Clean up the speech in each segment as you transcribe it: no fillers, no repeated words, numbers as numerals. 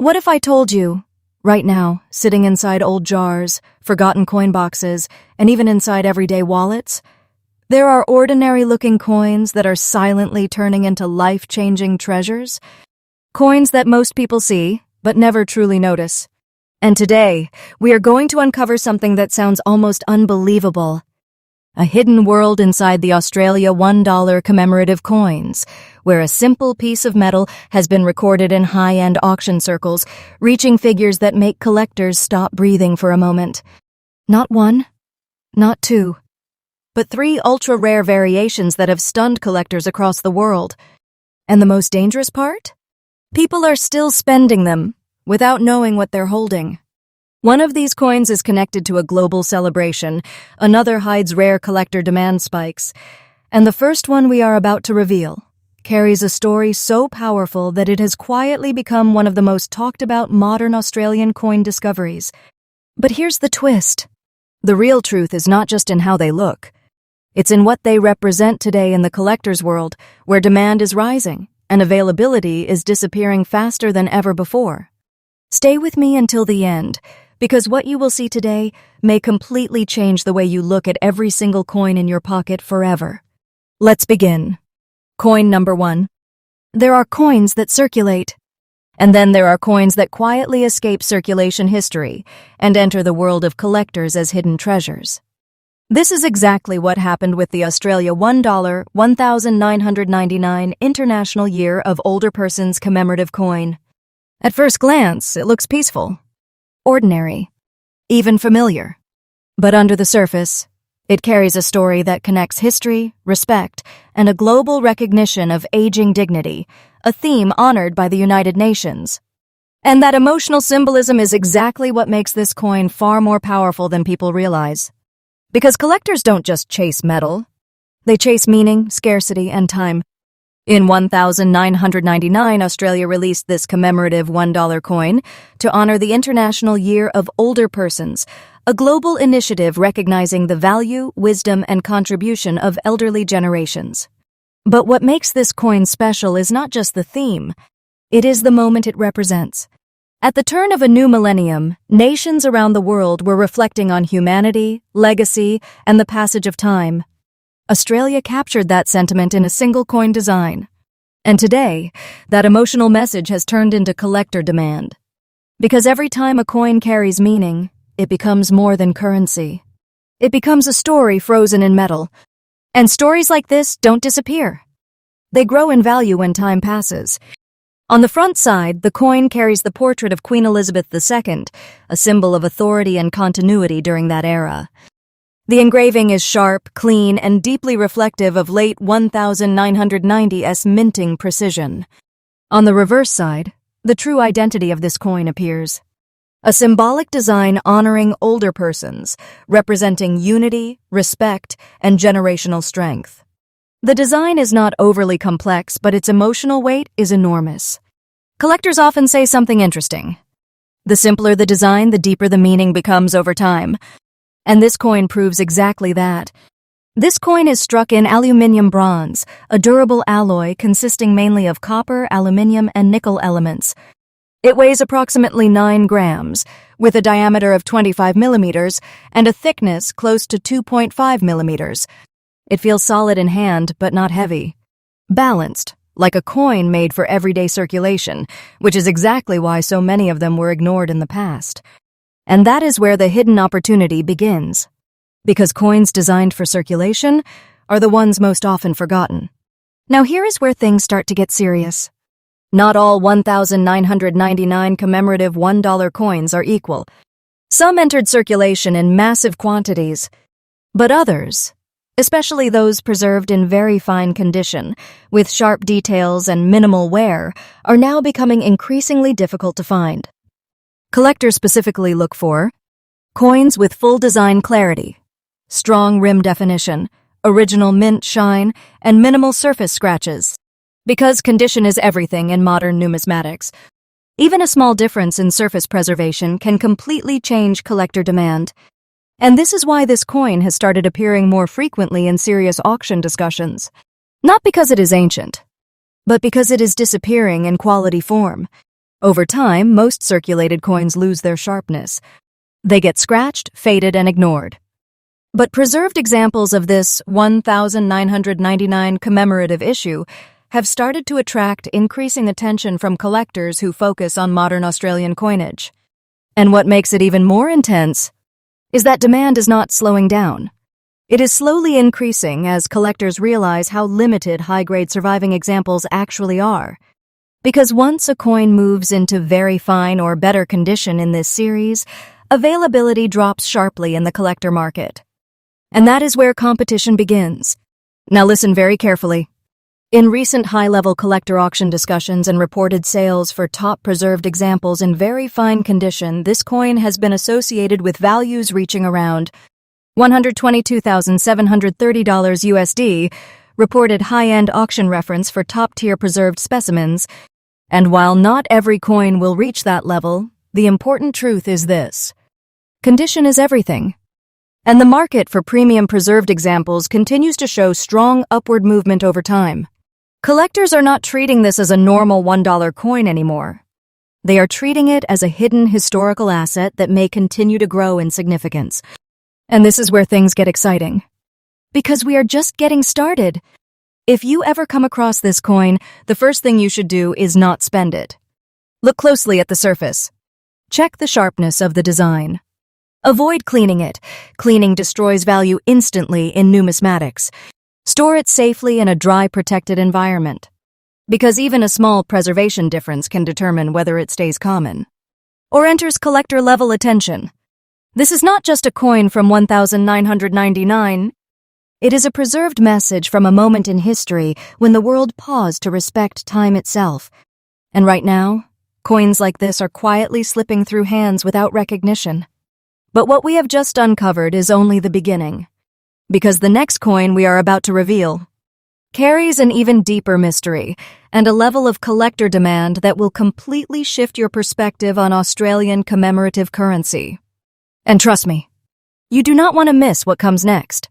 What if I told you, right now, sitting inside old jars, forgotten coin boxes, and even inside everyday wallets, there are ordinary-looking coins that are silently turning into life-changing treasures? Coins that most people see, but never truly notice. And today, we are going to uncover something that sounds almost unbelievable. A hidden world inside the Australia $1 commemorative coins, where a simple piece of metal has been recorded in high-end auction circles, reaching figures that make collectors stop breathing for a moment. Not one, not two, but three ultra-rare variations that have stunned collectors across the world. And the most dangerous part? People are still spending them, without knowing what they're holding. One of these coins is connected to a global celebration, another hides rare collector demand spikes, and the first one we are about to reveal carries a story so powerful that it has quietly become one of the most talked about modern Australian coin discoveries. But here's the twist. The real truth is not just in how they look. It's in what they represent today in the collector's world, where demand is rising and availability is disappearing faster than ever before. Stay with me until the end, because what you will see today may completely change the way you look at every single coin in your pocket forever. Let's begin. Coin number 1. There are coins that circulate. And then there are coins that quietly escape circulation history and enter the world of collectors as hidden treasures. This is exactly what happened with the Australia $1 1999 International Year of Older Persons commemorative coin. At first glance, it looks peaceful, ordinary, even familiar. But under the surface, it carries a story that connects history, respect, and a global recognition of aging dignity, a theme honored by the United Nations. And that emotional symbolism is exactly what makes this coin far more powerful than people realize. Because collectors don't just chase metal, they chase meaning, scarcity, and time. In 1999, Australia released this commemorative $1 coin to honor the International Year of Older Persons, a global initiative recognizing the value, wisdom, and contribution of elderly generations. But what makes this coin special is not just the theme, it is the moment it represents. At the turn of a new millennium, nations around the world were reflecting on humanity, legacy, and the passage of time. Australia captured that sentiment in a single coin design. And today, that emotional message has turned into collector demand. Because every time a coin carries meaning, it becomes more than currency. It becomes a story frozen in metal. And stories like this don't disappear. They grow in value when time passes. On the front side, the coin carries the portrait of Queen Elizabeth II, a symbol of authority and continuity during that era. The engraving is sharp, clean, and deeply reflective of late 1990s minting precision. On the reverse side, the true identity of this coin appears. A symbolic design honoring older persons, representing unity, respect, and generational strength. The design is not overly complex, but its emotional weight is enormous. Collectors often say something interesting. The simpler the design, the deeper the meaning becomes over time. And this coin proves exactly that. This coin is struck in aluminium bronze, a durable alloy consisting mainly of copper, aluminium, and nickel elements. It weighs approximately 9 grams, with a diameter of 25 millimeters and a thickness close to 2.5 millimeters. It feels solid in hand, but not heavy. Balanced, like a coin made for everyday circulation, which is exactly why so many of them were ignored in the past. And that is where the hidden opportunity begins. Because coins designed for circulation are the ones most often forgotten. Now here is where things start to get serious. Not all 1999 commemorative $1 coins are equal. Some entered circulation in massive quantities, but others, especially those preserved in very fine condition, with sharp details and minimal wear, are now becoming increasingly difficult to find. Collectors specifically look for coins with full design clarity, strong rim definition, original mint shine, and minimal surface scratches. Because condition is everything in modern numismatics, even a small difference in surface preservation can completely change collector demand. And this is why this coin has started appearing more frequently in serious auction discussions. Not because it is ancient, but because it is disappearing in quality form. Over time, most circulated coins lose their sharpness. They get scratched, faded, and ignored. But preserved examples of this 1999 commemorative issue have started to attract increasing attention from collectors who focus on modern Australian coinage. And what makes it even more intense is that demand is not slowing down. It is slowly increasing as collectors realize how limited high-grade surviving examples actually are. Because once a coin moves into very fine or better condition in this series, availability drops sharply in the collector market. And that is where competition begins. Now listen very carefully. In recent high-level collector auction discussions and reported sales for top preserved examples in very fine condition, this coin has been associated with values reaching around $122,730 USD, reported high-end auction reference for top-tier preserved specimens. And while not every coin will reach that level, the important truth is this: condition is everything. And the market for premium preserved examples continues to show strong upward movement over time. Collectors are not treating this as a normal $1 coin anymore. They are treating it as a hidden historical asset that may continue to grow in significance. And this is where things get exciting. Because we are just getting started. If you ever come across this coin, the first thing you should do is not spend it. Look closely at the surface. Check the sharpness of the design. Avoid cleaning it. Cleaning destroys value instantly in numismatics. Store it safely in a dry, protected environment. Because even a small preservation difference can determine whether it stays common or enters collector-level attention. This is not just a coin from 1999. It is a preserved message from a moment in history when the world paused to respect time itself. And right now, coins like this are quietly slipping through hands without recognition. But what we have just uncovered is only the beginning. Because the next coin we are about to reveal carries an even deeper mystery and a level of collector demand that will completely shift your perspective on Australian commemorative currency. And trust me, you do not want to miss what comes next.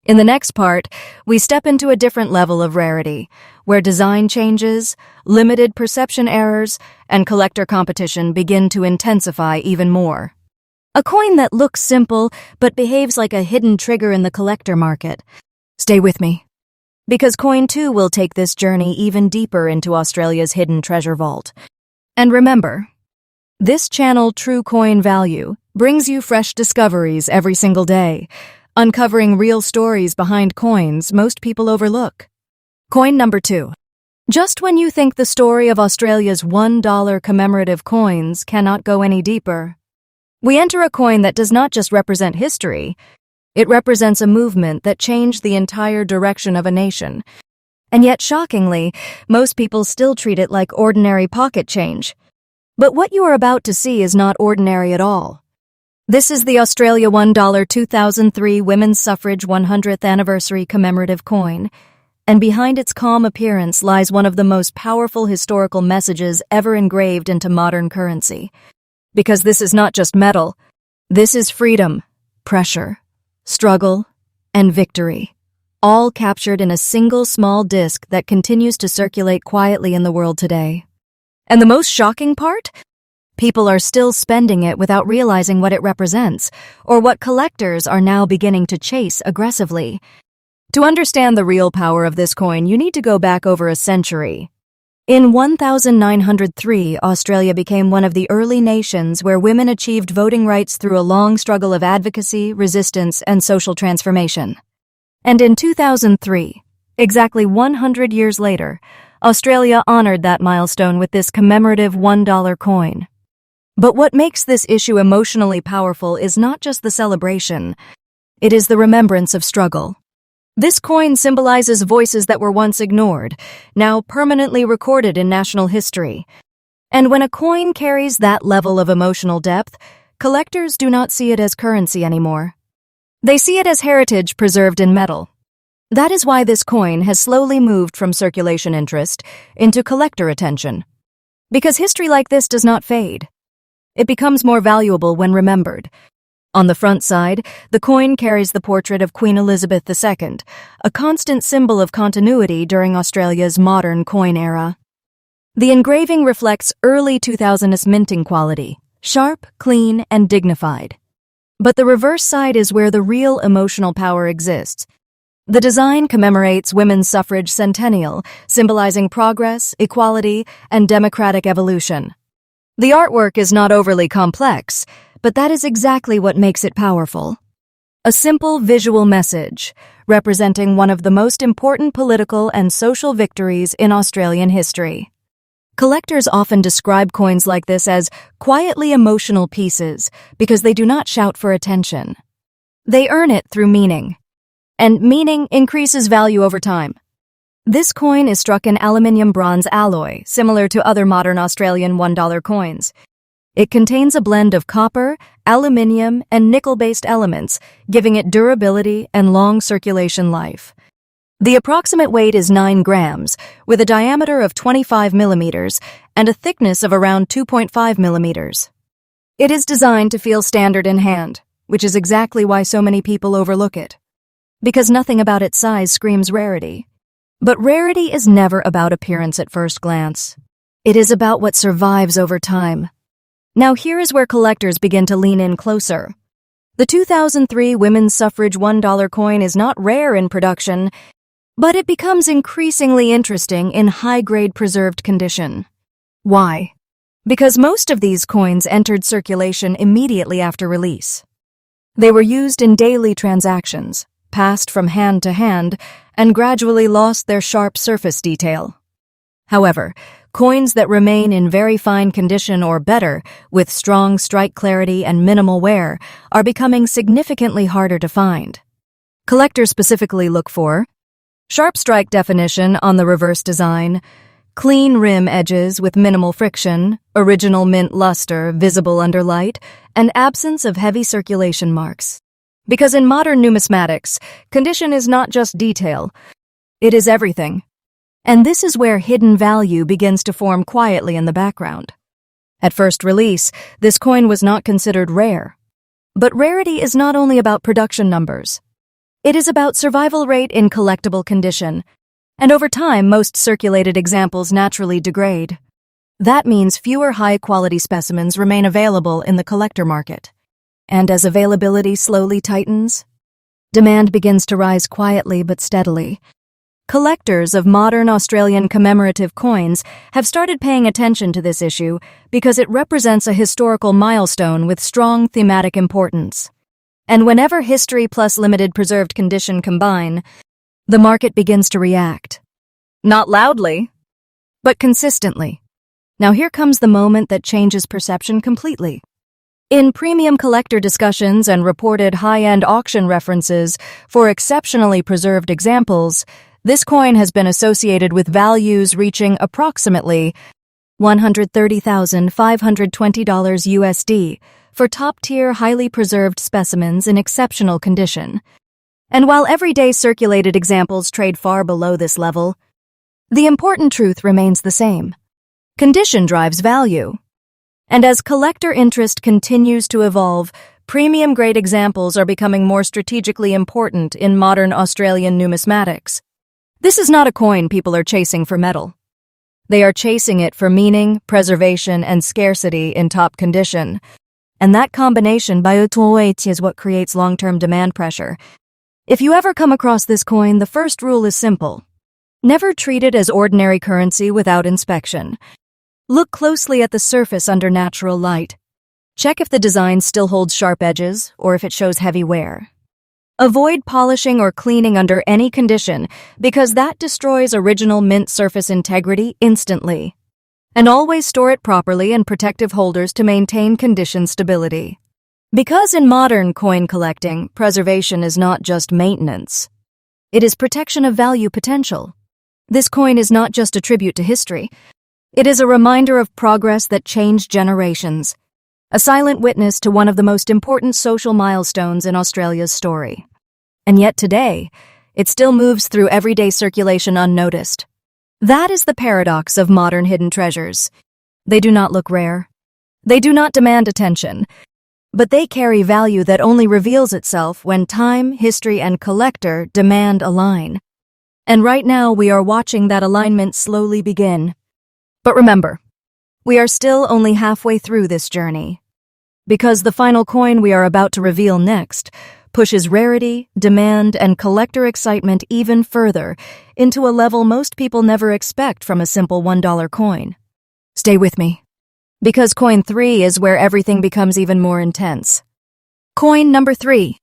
In the next part, we step into a different level of rarity, where design changes, limited perception errors, and collector competition begin to intensify even more. A coin that looks simple but behaves like a hidden trigger in the collector market. Stay with me, because Coin 2 will take this journey even deeper into Australia's hidden treasure vault. And remember, this channel, True Coin Value, brings you fresh discoveries every single day, uncovering real stories behind coins most people overlook. Coin number 2. Just when you think the story of Australia's $1 commemorative coins cannot go any deeper, we enter a coin that does not just represent history, it represents a movement that changed the entire direction of a nation. And yet, shockingly, most people still treat it like ordinary pocket change. But what you are about to see is not ordinary at all. This is the Australia $1 2003 Women's Suffrage 100th Anniversary commemorative coin, and behind its calm appearance lies one of the most powerful historical messages ever engraved into modern currency. Because this is not just metal, this is freedom, pressure, struggle, and victory, all captured in a single small disc that continues to circulate quietly in the world today. And the most shocking part? People are still spending it without realizing what it represents, or what collectors are now beginning to chase aggressively. To understand the real power of this coin, you need to go back over a century. In 1903, Australia became one of the early nations where women achieved voting rights through a long struggle of advocacy, resistance, and social transformation. And in 2003, exactly 100 years later, Australia honored that milestone with this commemorative $1 coin. But what makes this issue emotionally powerful is not just the celebration, it is the remembrance of struggle. This coin symbolizes voices that were once ignored, now permanently recorded in national history. And when a coin carries that level of emotional depth, collectors do not see it as currency anymore. They see it as heritage preserved in metal. That is why this coin has slowly moved from circulation interest into collector attention. Because history like this does not fade. It becomes more valuable when remembered. On the front side, the coin carries the portrait of Queen Elizabeth II, a constant symbol of continuity during Australia's modern coin era. The engraving reflects early 2000s minting quality, sharp, clean, and dignified. But the reverse side is where the real emotional power exists. The design commemorates women's suffrage centennial, symbolizing progress, equality, and democratic evolution. The artwork is not overly complex, but that is exactly what makes it powerful. A simple visual message, representing one of the most important political and social victories in Australian history. Collectors often describe coins like this as quietly emotional pieces because they do not shout for attention. They earn it through meaning, and meaning increases value over time. This coin is struck in aluminium bronze alloy, similar to other modern Australian $1 coins. It contains a blend of copper, aluminium, and nickel-based elements, giving it durability and long circulation life. The approximate weight is 9 grams, with a diameter of 25 millimeters and a thickness of around 2.5 millimeters. It is designed to feel standard in hand, which is exactly why so many people overlook it. Because nothing about its size screams rarity. But rarity is never about appearance at first glance. It is about what survives over time. Now here is where collectors begin to lean in closer. The 2003 women's suffrage $1 coin is not rare in production, but it becomes increasingly interesting in high-grade preserved condition. Why? Because most of these coins entered circulation immediately after release. They were used in daily transactions, passed from hand to hand, and gradually lost their sharp surface detail. However, coins that remain in very fine condition or better, with strong strike clarity and minimal wear, are becoming significantly harder to find. Collectors specifically look for sharp strike definition on the reverse design, clean rim edges with minimal friction, original mint luster visible under light, and absence of heavy circulation marks. Because in modern numismatics, condition is not just detail, it is everything. And this is where hidden value begins to form quietly in the background. At first release, this coin was not considered rare. But rarity is not only about production numbers. It is about survival rate in collectible condition. And over time, most circulated examples naturally degrade. That means fewer high-quality specimens remain available in the collector market. And as availability slowly tightens, demand begins to rise quietly but steadily. Collectors of modern Australian commemorative coins have started paying attention to this issue because it represents a historical milestone with strong thematic importance. And whenever history plus limited preserved condition combine, the market begins to react. Not loudly, but consistently. Now here comes the moment that changes perception completely. In premium collector discussions and reported high-end auction references for exceptionally preserved examples, this coin has been associated with values reaching approximately $130,520 USD for top-tier, highly preserved specimens in exceptional condition. And while everyday circulated examples trade far below this level, the important truth remains the same. Condition drives value. And as collector interest continues to evolve, premium-grade examples are becoming more strategically important in modern Australian numismatics. This is not a coin people are chasing for metal. They are chasing it for meaning, preservation, and scarcity in top condition. And that combination is what creates long-term demand pressure. If you ever come across this coin, the first rule is simple. Never treat it as ordinary currency without inspection. Look closely at the surface under natural light. Check if the design still holds sharp edges or if it shows heavy wear. Avoid polishing or cleaning under any condition because that destroys original mint surface integrity instantly. And always store it properly in protective holders to maintain condition stability. Because in modern coin collecting, preservation is not just maintenance. It is protection of value potential. This coin is not just a tribute to history. It is a reminder of progress that changed generations. A silent witness to one of the most important social milestones in Australia's story. And yet today, it still moves through everyday circulation unnoticed. That is the paradox of modern hidden treasures. They do not look rare. They do not demand attention. But they carry value that only reveals itself when time, history, and collector demand align. And right now we are watching that alignment slowly begin. But remember, we are still only halfway through this journey, because the final coin we are about to reveal next pushes rarity, demand, and collector excitement even further into a level most people never expect from a simple $1 coin. Stay with me, because coin 3 is where everything becomes even more intense. Coin number 3.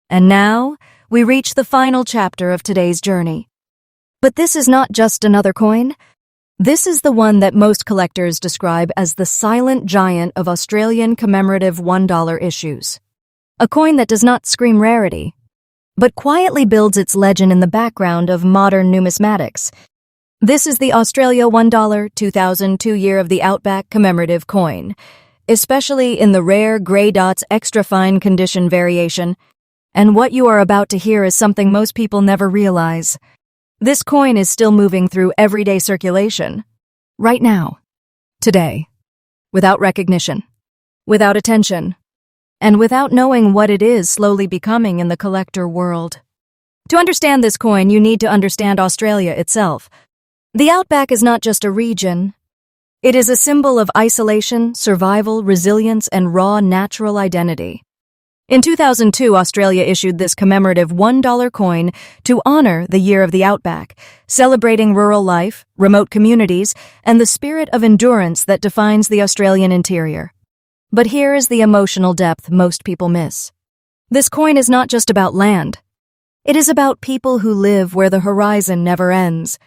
And now, we reach the final chapter of today's journey. But this is not just another coin. This is the one that most collectors describe as the silent giant of Australian commemorative $1 issues. A coin that does not scream rarity, but quietly builds its legend in the background of modern numismatics. This is the Australia $1 2002 Year of the Outback commemorative coin, especially in the rare grey dots extra fine condition variation. And what you are about to hear is something most people never realize. This coin is still moving through everyday circulation. Right now. Today. Without recognition. Without attention. And without knowing what it is slowly becoming in the collector world. To understand this coin, you need to understand Australia itself. The Outback is not just a region. It is a symbol of isolation, survival, resilience, and raw natural identity. In 2002, Australia issued this commemorative $1 coin to honor the Year of the Outback, celebrating rural life, remote communities, and the spirit of endurance that defines the Australian interior. But here is the emotional depth most people miss. This coin is not just about land. It is about people who live where the horizon never ends.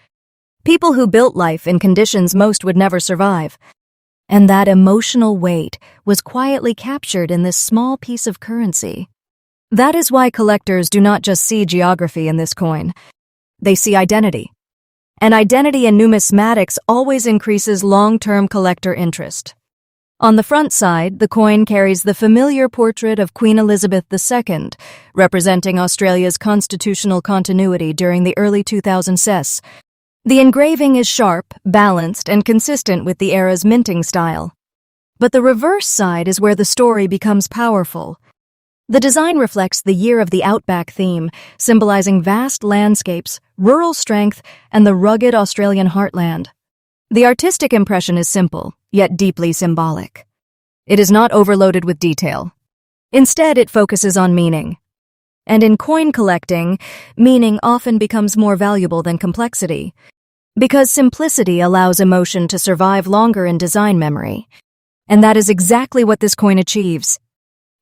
People who built life in conditions most would never survive. And that emotional weight was quietly captured in this small piece of currency. That is why collectors do not just see geography in this coin. They see identity. And identity in numismatics always increases long-term collector interest. On the front side, the coin carries the familiar portrait of Queen Elizabeth II, representing Australia's constitutional continuity during the early 2000s. The engraving is sharp, balanced, and consistent with the era's minting style. But the reverse side is where the story becomes powerful. The design reflects the Year of the Outback theme, symbolizing vast landscapes, rural strength, and the rugged Australian heartland. The artistic impression is simple, yet deeply symbolic. It is not overloaded with detail. Instead, it focuses on meaning. And in coin collecting, meaning often becomes more valuable than complexity, because simplicity allows emotion to survive longer in design memory. And that is exactly what this coin achieves.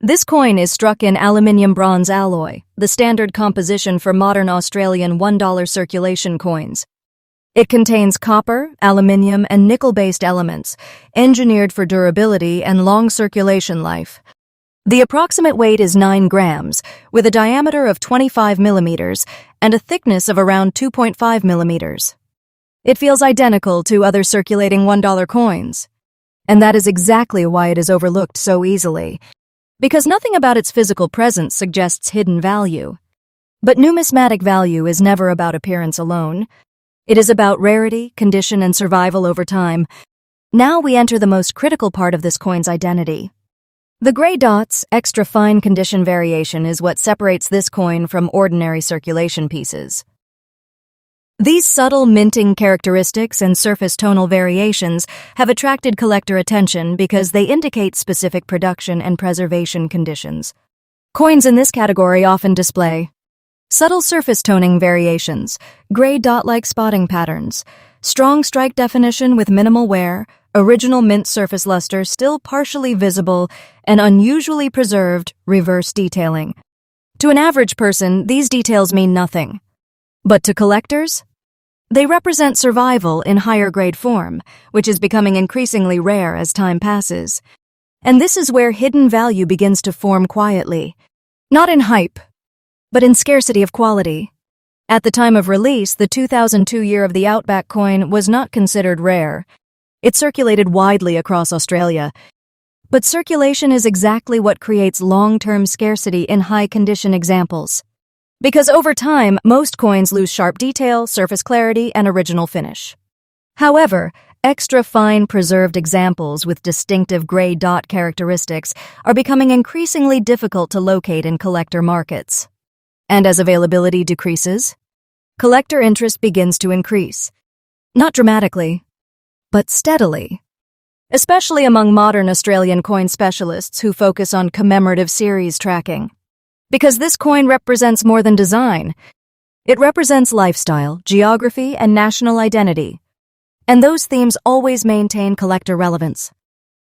This coin is struck in aluminium bronze alloy, the standard composition for modern Australian $1 circulation coins. It contains copper, aluminium, and nickel-based elements, engineered for durability and long circulation life. The approximate weight is 9 grams, with a diameter of 25 millimeters and a thickness of around 2.5 millimeters. It feels identical to other circulating $1 coins. And that is exactly why it is overlooked so easily, because nothing about its physical presence suggests hidden value. But numismatic value is never about appearance alone. It is about rarity, condition, and survival over time. Now we enter the most critical part of this coin's identity. The gray dots, extra fine condition variation is what separates this coin from ordinary circulation pieces. These subtle minting characteristics and surface tonal variations have attracted collector attention because they indicate specific production and preservation conditions. Coins in this category often display subtle surface toning variations, gray dot-like spotting patterns, strong strike definition with minimal wear, original mint surface luster still partially visible, and unusually preserved reverse detailing. To an average person, these details mean nothing. But to collectors, they represent survival in higher-grade form, which is becoming increasingly rare as time passes. And this is where hidden value begins to form quietly. Not in hype, but in scarcity of quality. At the time of release, the 2002 Year of the Outback coin was not considered rare. It circulated widely across Australia. But circulation is exactly what creates long-term scarcity in high-condition examples. Because over time, most coins lose sharp detail, surface clarity, and original finish. However, extra fine preserved examples with distinctive gray dot characteristics are becoming increasingly difficult to locate in collector markets. And as availability decreases, collector interest begins to increase. Not dramatically, but steadily, especially among modern Australian coin specialists who focus on commemorative series tracking. Because this coin represents more than design. It represents lifestyle, geography, and national identity. And those themes always maintain collector relevance.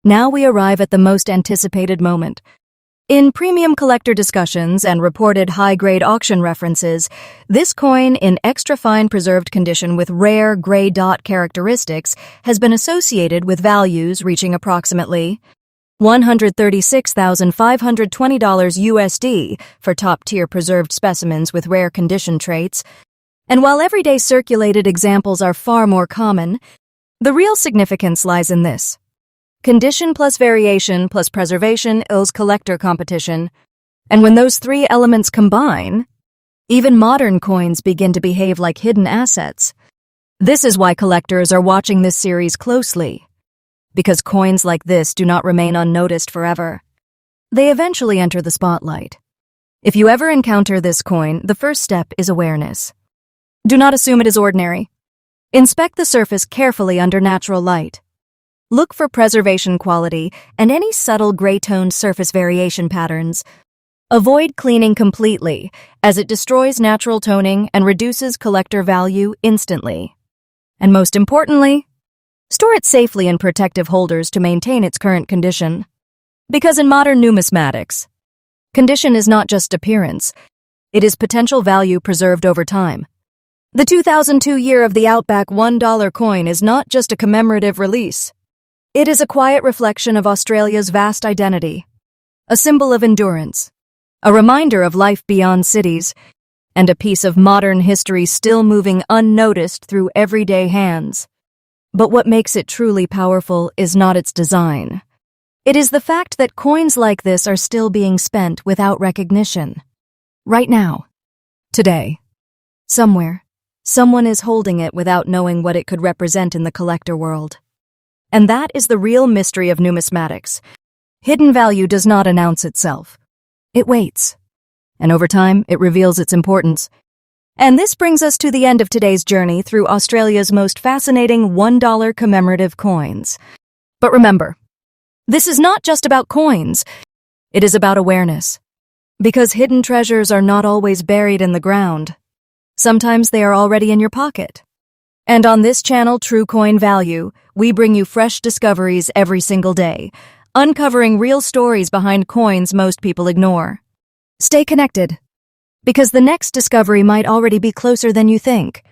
Now we arrive at the most anticipated moment. In premium collector discussions and reported high-grade auction references, this coin in extra-fine preserved condition with rare gray dot characteristics has been associated with values reaching approximately $136,520 USD for top-tier preserved specimens with rare condition traits. And while everyday circulated examples are far more common, the real significance lies in this. Condition plus variation plus preservation equals collector competition. And when those three elements combine, even modern coins begin to behave like hidden assets. This is why collectors are watching this series closely. Because coins like this do not remain unnoticed forever. They eventually enter the spotlight. If you ever encounter this coin, the first step is awareness. Do not assume it is ordinary. Inspect the surface carefully under natural light. Look for preservation quality and any subtle gray-toned surface variation patterns. Avoid cleaning completely, as it destroys natural toning and reduces collector value instantly. And most importantly, store it safely in protective holders to maintain its current condition. Because in modern numismatics, condition is not just appearance, it is potential value preserved over time. The 2002 year of the Outback $1 coin is not just a commemorative release. It is a quiet reflection of Australia's vast identity, a symbol of endurance, a reminder of life beyond cities, and a piece of modern history still moving unnoticed through everyday hands. But what makes it truly powerful is not its design. It is the fact that coins like this are still being spent without recognition. Right now. Today. Somewhere. Someone is holding it without knowing what it could represent in the collector world. And that is the real mystery of numismatics. Hidden value does not announce itself. It waits. And over time, it reveals its importance. And this brings us to the end of today's journey through Australia's most fascinating $1 commemorative coins. But remember, this is not just about coins. It is about awareness. Because hidden treasures are not always buried in the ground. Sometimes they are already in your pocket. And on this channel, True Coin Value, we bring you fresh discoveries every single day, uncovering real stories behind coins most people ignore. Stay connected, because the next discovery might already be closer than you think.